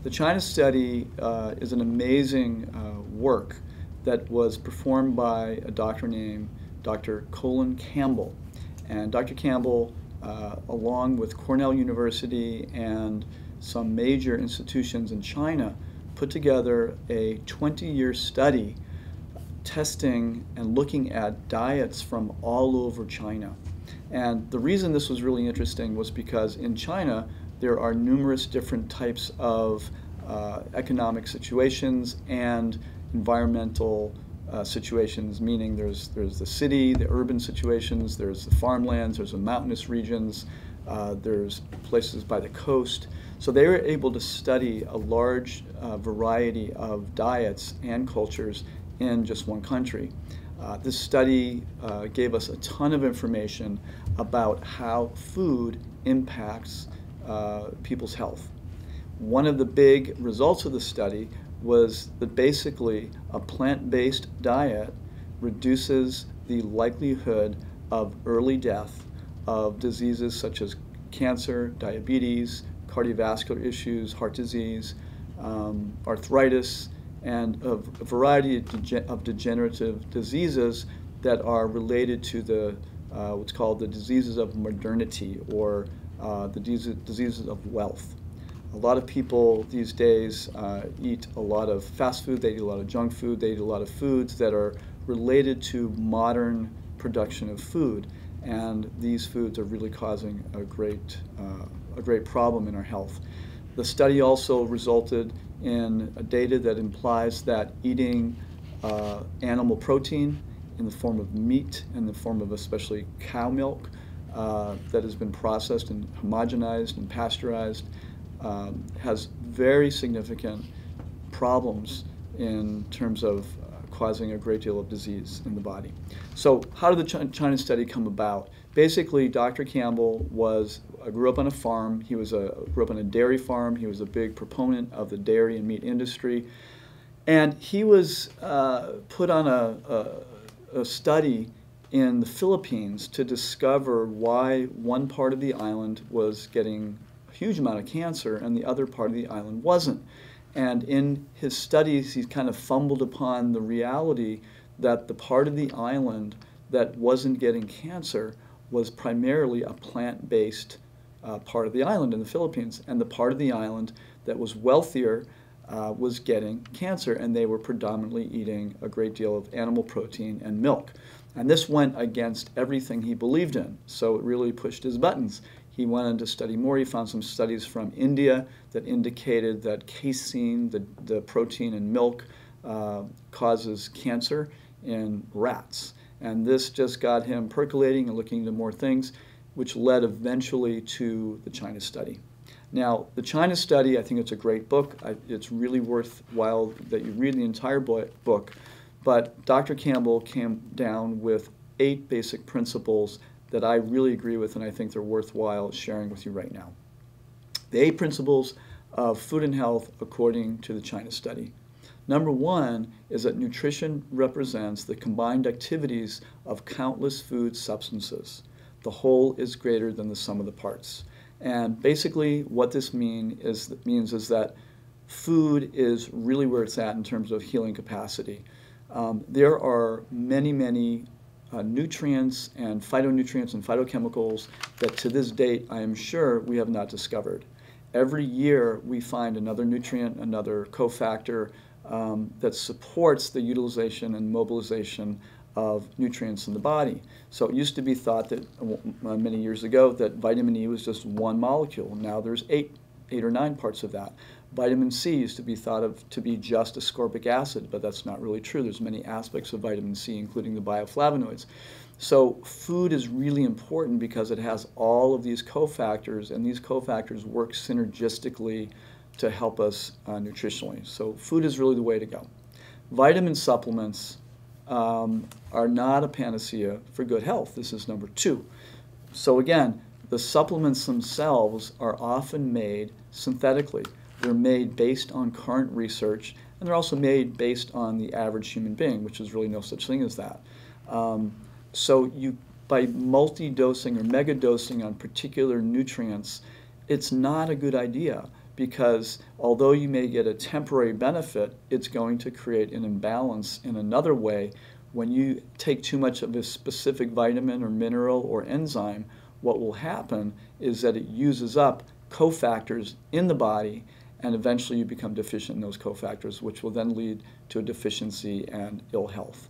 The China study is an amazing work that was performed by a doctor named Dr. Colin Campbell. And Dr. Campbell, along with Cornell University and some major institutions in China, put together a 20-year study testing and looking at diets from all over China. And the reason this was really interesting was because in China there are numerous different types of economic situations and environmental situations, meaning there's the city, the urban situations, there's the farmlands, there's the mountainous regions, there's places by the coast. So they were able to study a large variety of diets and cultures in just one country. This study gave us a ton of information about how food impacts people's health. One of the big results of the study was that basically a plant-based diet reduces the likelihood of early death of diseases such as cancer, diabetes, cardiovascular issues, heart disease, arthritis, and a variety of degenerative diseases that are related to the what's called the diseases of modernity, or the diseases of wealth. A lot of people these days eat a lot of fast food, they eat a lot of junk food, they eat a lot of foods that are related to modern production of food, and these foods are really causing a great problem in our health. The study also resulted in data that implies that eating animal protein in the form of meat, in the form of especially cow milk that has been processed and homogenized and pasteurized, has very significant problems in terms of causing a great deal of disease in the body. So how did the China study come about? Basically, Dr. Campbell grew up on a farm. He grew up on a dairy farm. He was a big proponent of the dairy and meat industry. And he was put on a study in the Philippines to discover why one part of the island was getting a huge amount of cancer and the other part of the island wasn't. And in his studies, he's kind of fumbled upon the reality that the part of the island that wasn't getting cancer was primarily a plant-based part of the island in the Philippines, and the part of the island that was wealthier was getting cancer, and they were predominantly eating a great deal of animal protein and milk. And this went against everything he believed in, so it really pushed his buttons. He went on to study more. He found some studies from India that indicated that casein, the protein in milk, causes cancer in rats. And this just got him percolating and looking into more things, which led eventually to the China study. Now, the China study, I think it's a great book. It's really worthwhile that you read the entire book. But Dr. Campbell came down with 8 basic principles that I really agree with, and I think they're worthwhile sharing with you right now. The 8 principles of food and health according to the China study. Number 1 is that nutrition represents the combined activities of countless food substances. The whole is greater than the sum of the parts. And basically what this means is that food is really where it's at in terms of healing capacity. There are many nutrients and phytonutrients and phytochemicals that to this date I am sure we have not discovered. Every year we find another nutrient, another cofactor that supports the utilization and mobilization of nutrients in the body. So it used to be thought that many years ago that vitamin E was just one molecule. Now there's eight or nine parts of that. Vitamin C used to be thought of to be just ascorbic acid, but that's not really true. There's many aspects of vitamin C, including the bioflavonoids. So food is really important because it has all of these cofactors, and these cofactors work synergistically to help us nutritionally. So food is really the way to go. Vitamin supplements are not a panacea for good health. This is number 2. So again, the supplements themselves are often made synthetically. They're made based on current research, and they're also made based on the average human being, which is really no such thing as that. So by multi-dosing or mega-dosing on particular nutrients, it's not a good idea because although you may get a temporary benefit, it's going to create an imbalance in another way. When you take too much of a specific vitamin or mineral or enzyme, what will happen is that it uses up cofactors in the body, and eventually you become deficient in those cofactors, which will then lead to a deficiency and ill health.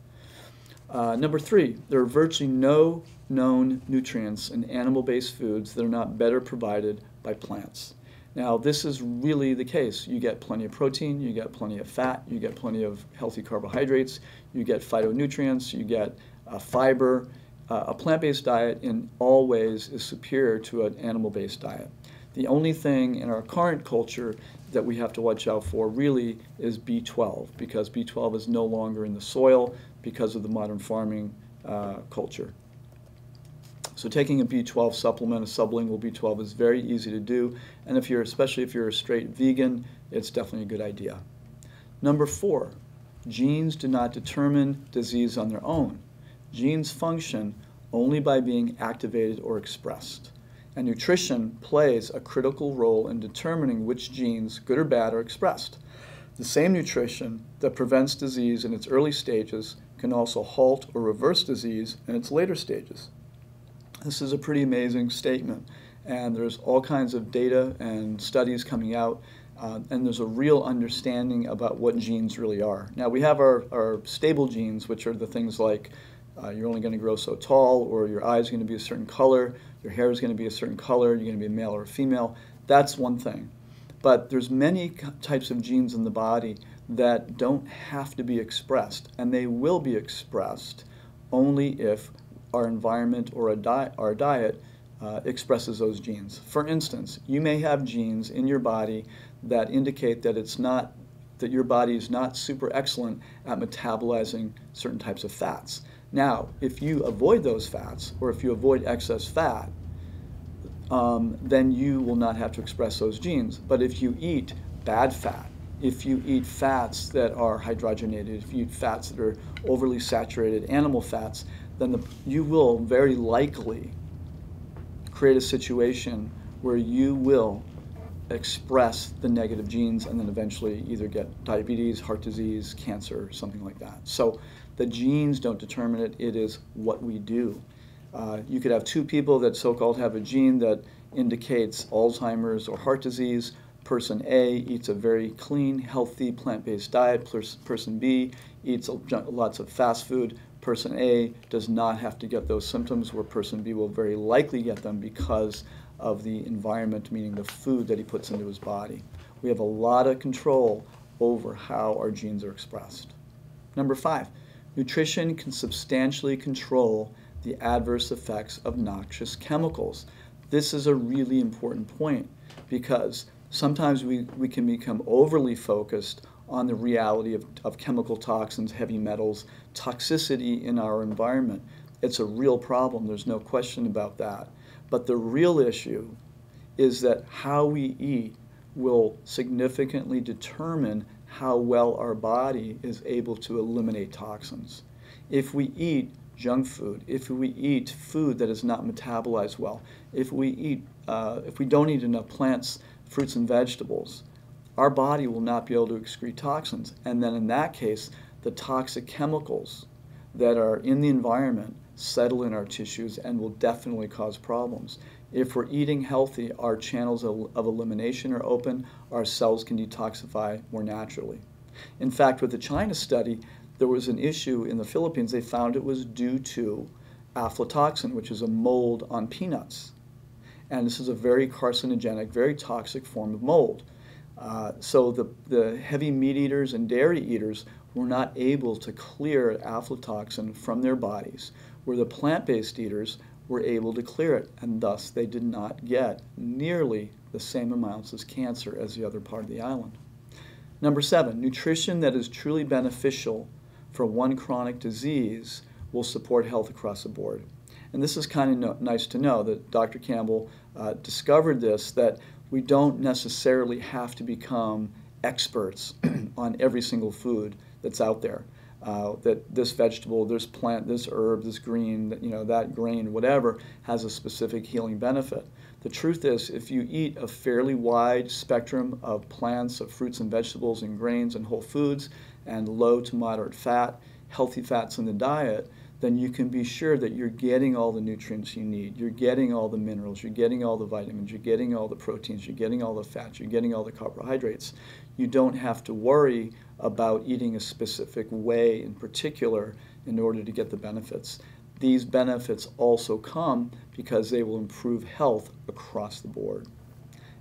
Number 3, there are virtually no known nutrients in animal-based foods that are not better provided by plants. Now, this is really the case. You get plenty of protein, you get plenty of fat, you get plenty of healthy carbohydrates, you get phytonutrients, you get fiber. A plant-based diet in all ways is superior to an animal-based diet. The only thing in our current culture that we have to watch out for really is B12, because B12 is no longer in the soil because of the modern farming culture. So taking a B12 supplement, a sublingual B12, is very easy to do, and especially if you're a straight vegan, it's definitely a good idea. Number 4, genes do not determine disease on their own. Genes function only by being activated or expressed. And nutrition plays a critical role in determining which genes, good or bad, are expressed. The same nutrition that prevents disease in its early stages can also halt or reverse disease in its later stages. This is a pretty amazing statement, and there's all kinds of data and studies coming out, and there's a real understanding about what genes really are. Now, we have our stable genes, which are the things like you're only going to grow so tall, or your eye is going to be a certain color, your hair is going to be a certain color, you're going to be a male or a female. That's one thing. But there's many types of genes in the body that don't have to be expressed, and they will be expressed only if our environment or our diet expresses those genes. For instance, you may have genes in your body that indicate that that your body is not super excellent at metabolizing certain types of fats. Now, if you avoid those fats, or if you avoid excess fat, then you will not have to express those genes. But if you eat bad fat, if you eat fats that are hydrogenated, if you eat fats that are overly saturated animal fats, then you will very likely create a situation where you will express the negative genes and then eventually either get diabetes, heart disease, cancer, something like that. So the genes don't determine it, it is what we do. You could have 2 people that so-called have a gene that indicates Alzheimer's or heart disease. Person A eats a very clean, healthy, plant-based diet. Person B eats lots of fast food. Person A does not have to get those symptoms, where person B will very likely get them because of the environment, meaning the food that he puts into his body. We have a lot of control over how our genes are expressed. Number 5, nutrition can substantially control the adverse effects of noxious chemicals. This is a really important point, because sometimes we can become overly focused on the reality of chemical toxins, heavy metals, toxicity in our environment. It's a real problem, there's no question about that. But the real issue is that how we eat will significantly determine how well our body is able to eliminate toxins. If we eat junk food, if we eat food that is not metabolized well, if we don't eat enough plants, fruits and vegetables, our body will not be able to excrete toxins. And then in that case, the toxic chemicals that are in the environment settle in our tissues and will definitely cause problems. If we're eating healthy, our channels of elimination are open, our cells can detoxify more naturally. In fact, with the China study, there was an issue in the Philippines. They found it was due to aflatoxin, which is a mold on peanuts. And this is a very carcinogenic, very toxic form of mold. So the heavy meat eaters and dairy eaters were not able to clear aflatoxin from their bodies, where the plant-based eaters were able to clear it, and thus they did not get nearly the same amounts as cancer as the other part of the island. Number 7, nutrition that is truly beneficial for one chronic disease will support health across the board. And this is kind of nice to know that Dr. Campbell discovered this, that we don't necessarily have to become experts on every single food that's out there. that this vegetable, this plant, this herb, this green, that grain, whatever, has a specific healing benefit. The truth is, if you eat a fairly wide spectrum of plants, of fruits and vegetables and grains and whole foods, and low to moderate fat, healthy fats in the diet, then you can be sure that you're getting all the nutrients you need. You're getting all the minerals, you're getting all the vitamins, you're getting all the proteins, you're getting all the fats, you're getting all the carbohydrates. You don't have to worry about eating a specific way in particular in order to get the benefits. These benefits also come because they will improve health across the board.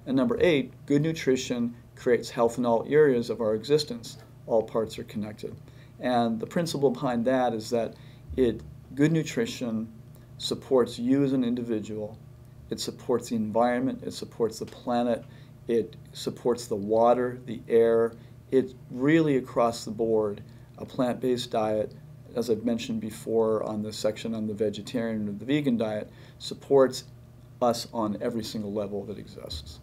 And number 8, good nutrition creates health in all areas of our existence. All parts are connected. And the principle behind that is that good nutrition supports you as an individual, it supports the environment, it supports the planet, it supports the water, the air. It's really across the board. A plant-based diet, as I've mentioned before on the section on the vegetarian or the vegan diet, supports us on every single level that exists.